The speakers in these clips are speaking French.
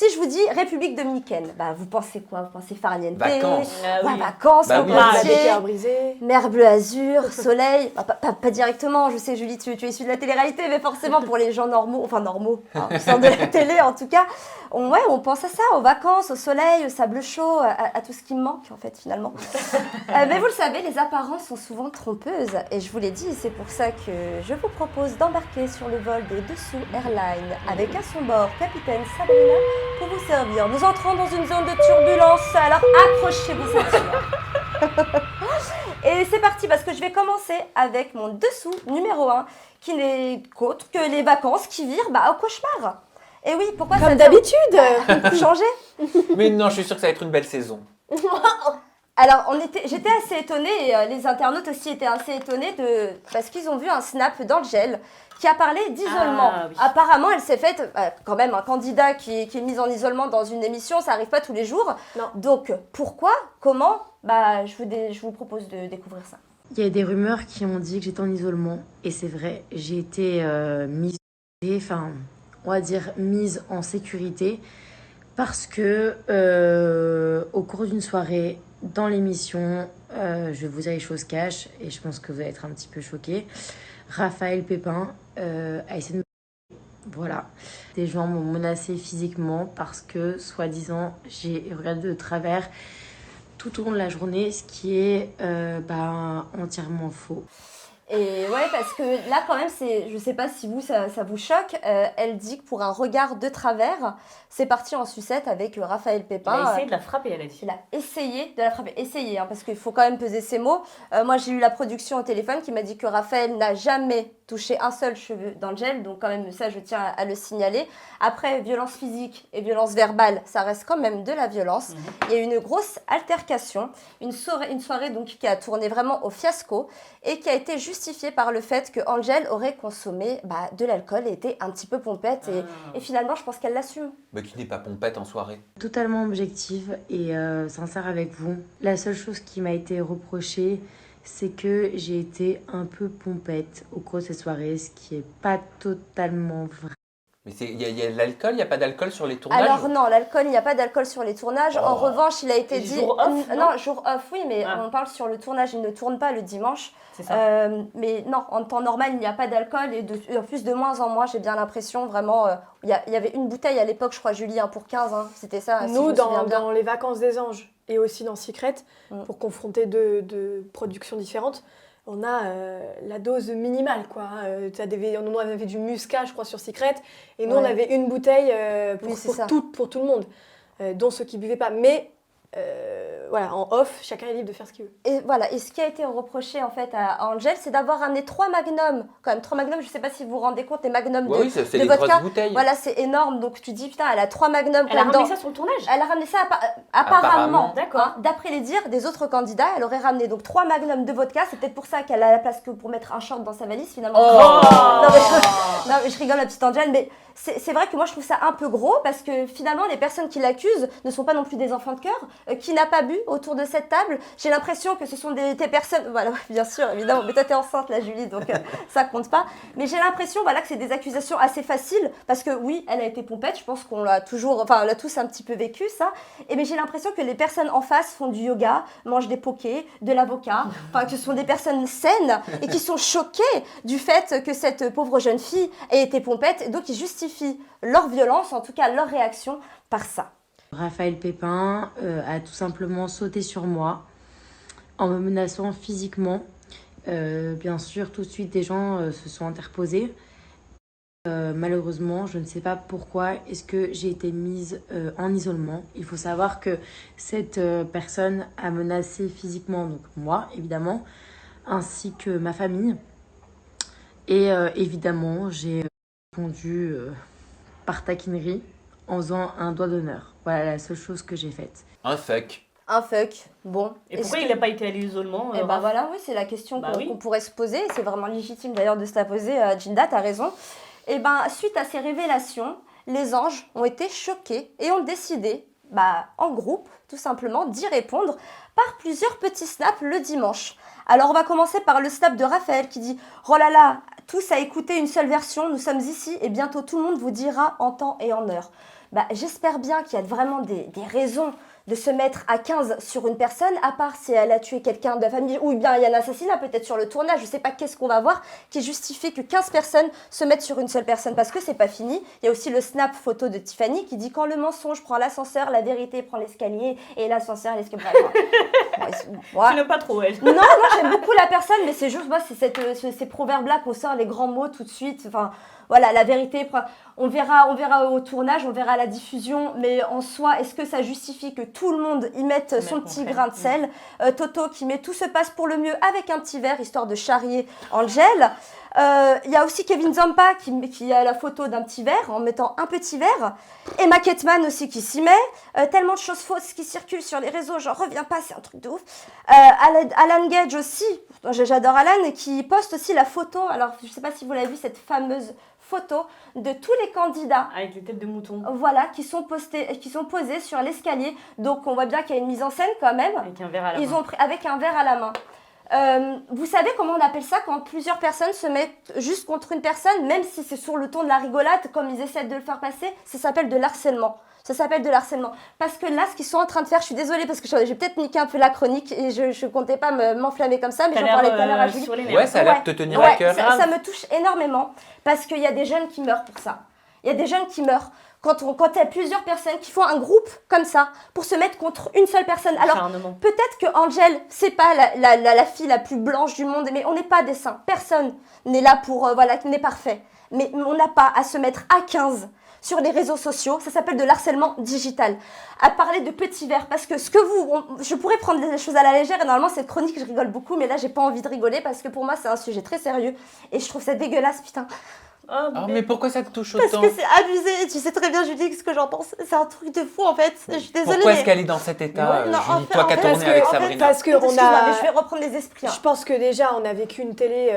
Si je vous dis République dominicaine, bah, vous pensez quoi? Vous pensez farniente? Vacances. Ouais, vacances, Bah oui. pompiers, cœur brisé. mer bleu azur, soleil. Bah, pas directement, je sais Julie, tu es issue de la télé-réalité, mais forcément pour les gens normaux, hein, au sein de la télé en tout cas, on pense à ça, aux vacances, au soleil, au sable chaud, à tout ce qui me manque en fait finalement. Mais vous le savez, les apparences sont souvent trompeuses et je vous l'ai dit, c'est pour ça que je vous propose d'embarquer sur le vol de Dessous Airlines avec à son bord capitaine Sabrina pour vous servir. Nous entrons dans une zone de turbulence, alors accrochez vos ceintures. Et c'est parti parce que je vais commencer avec mon dessous numéro 1 qui n'est qu'autre que les vacances qui virent au cauchemar. Et oui, pourquoi Comme d'habitude. changer? Mais non, je suis sûre que ça va être une belle saison. Alors, j'étais assez étonnée, et les internautes aussi étaient assez étonnés parce qu'ils ont vu un snap d'Angèle qui a parlé d'isolement. Ah, oui. Apparemment, elle s'est faite, quand même, un candidat qui est mis en isolement dans une émission, ça n'arrive pas tous les jours. Non. Donc, pourquoi? Comment? Je vous propose de découvrir ça. Il y a des rumeurs qui ont dit que j'étais en isolement. Et c'est vrai, j'ai été mise en sécurité parce que au cours d'une soirée, dans l'émission, je vais vous dire les choses cash et je pense que vous allez être un petit peu choqués. Raphaël Pépin a essayé de me... Voilà. Des gens m'ont menacé physiquement parce que, soi-disant, j'ai regardé de travers tout au long de la journée, ce qui est entièrement faux. Et ouais, parce que là, quand même, je sais pas si ça vous choque, elle dit que pour un regard de travers, c'est parti en sucette avec Raphaël Il Pépin. a essayé de la frapper, elle a dit. Il a essayé de la frapper. Essayé, parce qu'il faut quand même peser ses mots. Moi, j'ai eu la production au téléphone qui m'a dit que Raphaël n'a jamais touché un seul cheveu d'Angèle. Donc, quand même, ça, je tiens à le signaler. Après, violence physique et violence verbale, ça reste quand même de la violence. Il y a eu une grosse altercation. Une soirée donc, qui a tourné vraiment au fiasco et qui a été justifiée par le fait que Angèle aurait consommé de l'alcool et était un petit peu pompette. Et finalement, je pense qu'elle l'assume. Mais qui n'est pas pompette en soirée? Totalement objective et sincère avec vous. La seule chose qui m'a été reprochée, c'est que j'ai été un peu pompette au cours de cette soirée, ce qui n'est pas totalement vrai. Mais il y a de l'alcool, il n'y a pas d'alcool sur les tournages? Alors non, l'alcool, il n'y a pas d'alcool sur les tournages. En revanche, il a été dit... Jour off, non, jour off, oui, mais on parle sur le tournage, il ne tourne pas le dimanche. C'est ça. Mais non, en temps normal, il n'y a pas d'alcool. Et en plus, de moins en moins, j'ai bien l'impression, vraiment... Il y avait une bouteille à l'époque, je crois, Julie, pour 15, c'était ça. Si je Nous, me souviens bien. dans Les Vacances des Anges et aussi dans Secret, pour confronter deux productions différentes, on a la dose minimale, quoi. On avait du muscat, je crois, sur Secret, et nous, on avait une bouteille pour tout le monde, dont ceux qui ne buvaient pas. Mais voilà, en off, chacun est libre de faire ce qu'il veut. Et voilà, et ce qui a été reproché en fait à Angèle, c'est d'avoir ramené 3 magnums. Quand même, 3 magnums, je ne sais pas si vous vous rendez compte, les magnums Oui, c'est de les vodka. grosses bouteilles. Voilà, c'est énorme. Donc tu dis, putain, elle a 3 magnums. Elle a ramené ça sur le tournage? Elle a ramené ça apparemment. D'accord. D'après les dires des autres candidats, elle aurait ramené donc 3 magnums de vodka. C'est peut-être pour ça qu'elle a la place que pour mettre un short dans sa valise finalement. Non, mais je rigole, la petite Angèle, mais c'est vrai que moi je trouve ça un peu gros parce que finalement les personnes qui l'accusent ne sont pas non plus des enfants de cœur. Qui n'a pas bu autour de cette table? J'ai l'impression que ce sont des personnes, voilà, bien sûr, évidemment, mais toi t'es enceinte là Julie, donc ça compte pas. Mais j'ai l'impression que c'est des accusations assez faciles parce que oui, elle a été pompette, je pense qu'on l'a on l'a tous un petit peu vécu ça. Mais j'ai l'impression que les personnes en face font du yoga, mangent des pokés, de l'avocat, que ce sont des personnes saines et qui sont choquées du fait que cette pauvre jeune fille ait été pompette, donc ils justifient leur violence, en tout cas leur réaction, par ça. Raphaël Pépin a tout simplement sauté sur moi en me menaçant physiquement. Bien sûr, tout de suite, des gens se sont interposés. Malheureusement, je ne sais pas pourquoi est-ce que j'ai été mise en isolement. Il faut savoir que cette personne a menacé physiquement, donc moi, évidemment, ainsi que ma famille. Et évidemment, j'ai répondu par taquinerie en faisant un doigt d'honneur. Voilà la seule chose que j'ai faite. Un fuck. Un fuck, bon. Et pourquoi il n'a pas été à l'isolement Voilà, oui, c'est la question qu'on pourrait se poser. C'est vraiment légitime d'ailleurs de se la poser. Ginda, t'as raison. Suite à ces révélations, les anges ont été choqués et ont décidé, en groupe, tout simplement, d'y répondre par plusieurs petits snaps le dimanche. Alors, on va commencer par le snap de Raphaël qui dit « Oh là là, tous à écouter une seule version, nous sommes ici et bientôt tout le monde vous dira en temps et en heure. » Bah, j'espère bien qu'il y a vraiment des raisons de se mettre à 15 sur une personne, à part si elle a tué quelqu'un de la famille, ou bien il y a un assassinat peut-être sur le tournage, je sais pas qu'est-ce qu'on va voir, qui justifie que 15 personnes se mettent sur une seule personne, parce que c'est pas fini. Il y a aussi le snap photo de Tiffany qui dit « Quand le mensonge prend l'ascenseur, la vérité prend l'escalier, et l'ascenseur l'escalier. » Tu n'aimes pas trop, elle. Non, j'aime beaucoup la personne, mais c'est juste, moi, c'est ces proverbes-là qu'on sort les grands mots tout de suite, enfin... Voilà, la vérité, on verra au tournage, on verra à la diffusion, mais en soi, est-ce que ça justifie que tout le monde y mette son petit grain de sel? Toto qui met tout se passe pour le mieux avec un petit verre, histoire de charrier Angel. Il y a aussi Kevin Zampa qui a la photo d'un petit verre, en mettant un petit verre. Emma Ketman aussi qui s'y met. Tellement de choses fausses qui circulent sur les réseaux, j'en reviens pas, c'est un truc de ouf. Alan Gage aussi, j'adore Alan, qui poste aussi la photo, alors je sais pas si vous l'avez vu, cette fameuse photos de tous les candidats. Avec les têtes de mouton. Voilà, qui sont posés sur l'escalier. Donc on voit bien qu'il y a une mise en scène quand même. Avec un verre à la main. Avec un verre à la main. Vous savez comment on appelle ça quand plusieurs personnes se mettent juste contre une personne, même si c'est sur le ton de la rigolade, comme ils essaient de le faire passer, ça s'appelle de l'harcèlement. Ça s'appelle de l'harcèlement. Parce que là, ce qu'ils sont en train de faire, je suis désolée parce que j'ai peut-être niqué un peu la chronique et je comptais pas m'enflammer comme ça, mais j'en parlais tout à l'heure à Julie. Ouais, ça a l'air de te tenir à cœur. Ça me touche énormément parce qu'il y a des jeunes qui meurent pour ça. Il y a des jeunes qui meurent quand il y a plusieurs personnes qui font un groupe comme ça pour se mettre contre une seule personne. Alors, peut-être que Angel, c'est pas la fille la plus blanche du monde, mais on n'est pas des saints. Personne n'est là pour, n'est parfait. Mais on n'a pas à se mettre à 15 sur les réseaux sociaux, ça s'appelle de l'harcèlement digital. À parler de petits verres, parce que je pourrais prendre des choses à la légère, et normalement cette chronique je rigole beaucoup, mais là j'ai pas envie de rigoler, parce que pour moi c'est un sujet très sérieux, et je trouve ça dégueulasse, putain. Mais pourquoi ça te touche autant? Parce que c'est abusé, et tu sais très bien Julie ce que j'en pense, c'est un truc de fou en fait, je suis désolée. Pourquoi est-ce qu'elle est dans cet état, Julie, toi qui as tourné avec Sabrina? Parce que je vais reprendre les esprits. Je pense que déjà on a vécu une télé,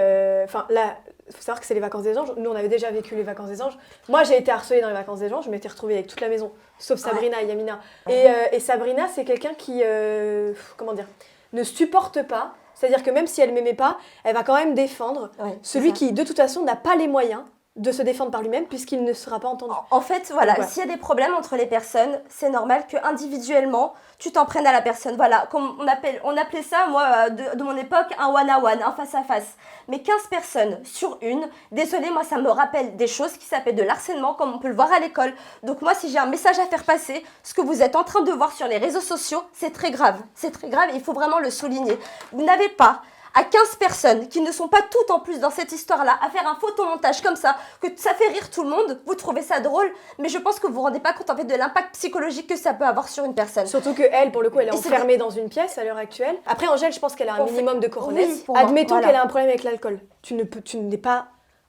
là... Il faut savoir que c'est les vacances des anges. Nous, on avait déjà vécu les vacances des anges. Moi, j'ai été harcelée dans les vacances des anges. Je m'étais retrouvée avec toute la maison, sauf Sabrina et Yamina. Et Sabrina, c'est quelqu'un qui, ne supporte pas. C'est-à-dire que même si elle m'aimait pas, elle va quand même défendre celui qui, de toute façon, n'a pas les moyens de se défendre par lui-même puisqu'il ne sera pas entendu. En fait, voilà, s'il y a des problèmes entre les personnes, c'est normal que individuellement, tu t'en prennes à la personne. Voilà, comme on appelait ça, moi, de mon époque, un one-à-one, un face-à-face. Mais 15 personnes sur une, désolé, moi, ça me rappelle des choses qui s'appellent de l'harcèlement, comme on peut le voir à l'école. Donc moi, si j'ai un message à faire passer, ce que vous êtes en train de voir sur les réseaux sociaux, c'est très grave. C'est très grave et il faut vraiment le souligner. Vous n'avez pas à 15 personnes qui ne sont pas toutes en plus dans cette histoire-là, à faire un photomontage comme ça, que ça fait rire tout le monde, vous trouvez ça drôle, mais je pense que vous vous rendez pas compte en fait de l'impact psychologique que ça peut avoir sur une personne. Surtout que elle, pour le coup, elle est enfermée dans une pièce à l'heure actuelle. Après, Angèle, je pense qu'elle a un minimum de coronesse. Oui, admettons qu'elle a un problème avec l'alcool. Tu n'es pas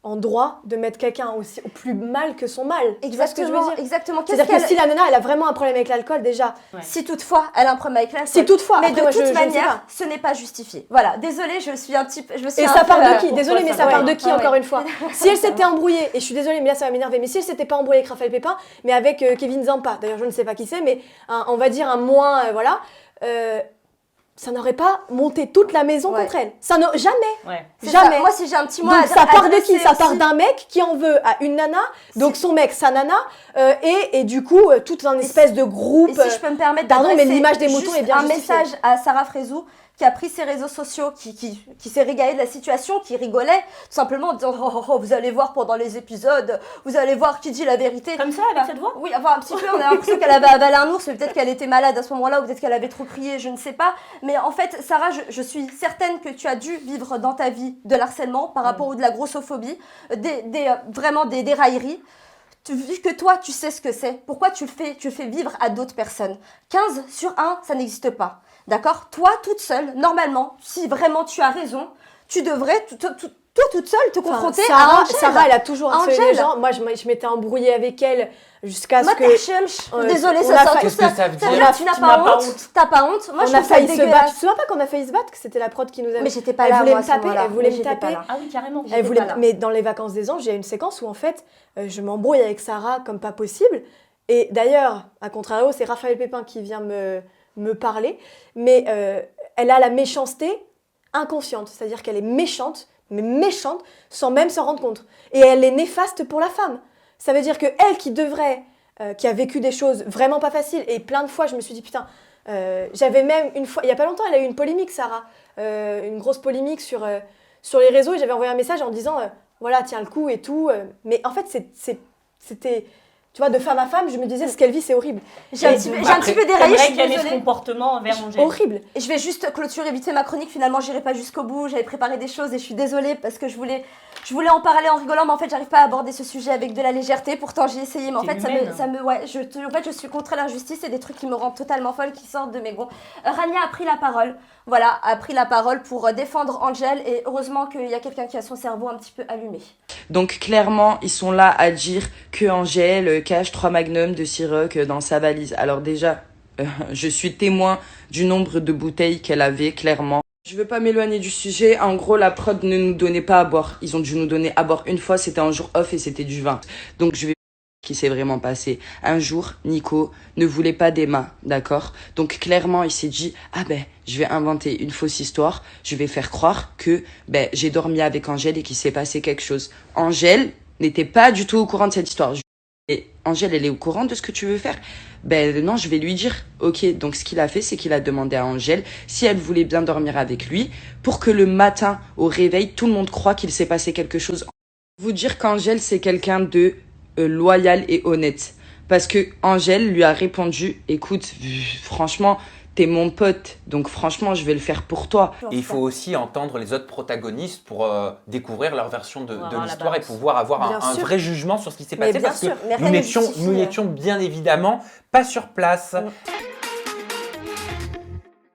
en droit de mettre quelqu'un aussi au plus mal que son mal. Exactement, exactement. C'est-à-dire que si la nana, elle a vraiment un problème avec l'alcool, déjà. Ouais. Si toutefois, elle a un problème avec l'alcool. Si toutefois. Mais après, de toute manière, ce n'est pas justifié. Voilà, désolée, je suis un petit peu... Et ça part de qui? Désolée, mais ça part de qui, encore une fois? Si elle s'était embrouillée, et je suis désolée, mais là, ça va m'énerver, mais si elle s'était pas embrouillée avec Raphaël Pépin, mais avec Kevin Zampa, d'ailleurs, je ne sais pas qui c'est, mais on va dire un moins, ça n'aurait pas monté toute la maison contre elle. Ça n'a jamais. Jamais. Ça. Moi, si j'ai un petit mot donc, ça part de qui? Ça part d'un mec qui en veut à une nana, donc son mec, sa nana, et du coup, tout un espèce de groupe. Et si je peux me permettre mais l'image des moutons est bien justifiée. Un message à Sarah Frézou, qui a pris ses réseaux sociaux, qui s'est régalé de la situation, qui rigolait, tout simplement en disant oh, vous allez voir pendant les épisodes, vous allez voir qui dit la vérité. Comme ça, avec cette voix? Oui, enfin un petit peu, on a l'impression qu'elle avait avalé un ours, mais peut-être qu'elle était malade à ce moment-là, ou peut-être qu'elle avait trop crié, je ne sais pas. Mais en fait, Sarah, je suis certaine que tu as dû vivre dans ta vie de l'harcèlement par rapport ou de la grossophobie, vraiment des railleries. Vu que toi, tu sais ce que c'est, pourquoi tu le fais vivre à d'autres personnes? 15 sur 1, ça n'existe pas. D'accord? Toi, toute seule, normalement, si vraiment tu as raison, tu devrais, toi, toute seule, te confronter à Angèle. Sarah, elle a toujours harcelé les gens. Moi, je m'étais embrouillée avec elle jusqu'à ce que... Désolée, ça sort tout ça. Ça veut dire Tu n'as pas honte. T'as pas honte. Moi, on a failli se battre. Tu te souviens pas qu'on a failli se battre? Que c'était la prod qui nous avait... Mais j'étais pas là, moi, à ce moment-là. Elle voulait me taper. Ah oui, carrément. Mais dans les vacances des anges, il y a une séquence où, en fait, je m'embrouille avec Sarah comme pas possible. Et d'ailleurs, à contrario, c'est Raphaël Pépin qui vient me parler. Mais elle a la méchanceté inconsciente. C'est-à-dire qu'elle est méchante, mais méchante, sans même s'en rendre compte. Et elle est néfaste pour la femme. Ça veut dire que elle qui devrait qui a vécu des choses vraiment pas faciles. Et plein de fois, je me suis dit, putain, j'avais même une fois, il y a pas longtemps, elle a eu une polémique, Sarah, une grosse polémique sur les réseaux. Et j'avais envoyé un message en disant, voilà, tiens le coup et tout. Mais en fait, c'était... Tu vois, de femme à femme, je me disais, ce qu'elle vit, c'est horrible. J'ai un petit peu déraillé, je suis désolée. Ce comportement envers Angèle. Horrible. Et je vais juste clôturer vite fait ma chronique. Finalement, j'irai pas jusqu'au bout. J'avais préparé des choses et je suis désolée parce que je voulais en parler en rigolant, mais en fait, j'arrive pas à aborder ce sujet avec de la légèreté. Pourtant, j'ai essayé, mais en fait, je suis contre l'injustice et des trucs qui me rendent totalement folle, qui sortent de mes gonds. Rania a pris la parole. Voilà, a pris la parole pour défendre Angèle et heureusement qu'il y a quelqu'un qui a son cerveau un petit peu allumé. Donc clairement, ils sont là à dire que Angèle cache 3 magnums de Ciroc dans sa valise. Alors déjà, je suis témoin du nombre de bouteilles qu'elle avait, clairement. Je veux pas m'éloigner du sujet. En gros, la prod ne nous donnait pas à boire. Ils ont dû nous donner à boire une fois, c'était un jour off et c'était du vin. Donc je vais qui s'est vraiment passé. Un jour, Nico ne voulait pas d'Emma, d'accord? Donc clairement, il s'est dit, ah ben, je vais inventer une fausse histoire, je vais faire croire que j'ai dormi avec Angèle et qu'il s'est passé quelque chose. Angèle n'était pas du tout au courant de cette histoire. Et Angèle, elle est au courant de ce que tu veux faire? Non, je vais lui dire. Ok, donc ce qu'il a fait, c'est qu'il a demandé à Angèle si elle voulait bien dormir avec lui pour que le matin, au réveil, tout le monde croit qu'il s'est passé quelque chose. Vous dire qu'Angèle, c'est quelqu'un de loyal et honnête. Parce que Angèle lui a répondu, écoute, franchement, t'es mon pote, donc franchement, je vais le faire pour toi. Et il faut aussi entendre les autres protagonistes pour découvrir leur version de l'histoire et pouvoir avoir un vrai jugement sur ce qui s'est passé. Parce que nous n'étions bien évidemment pas sur place.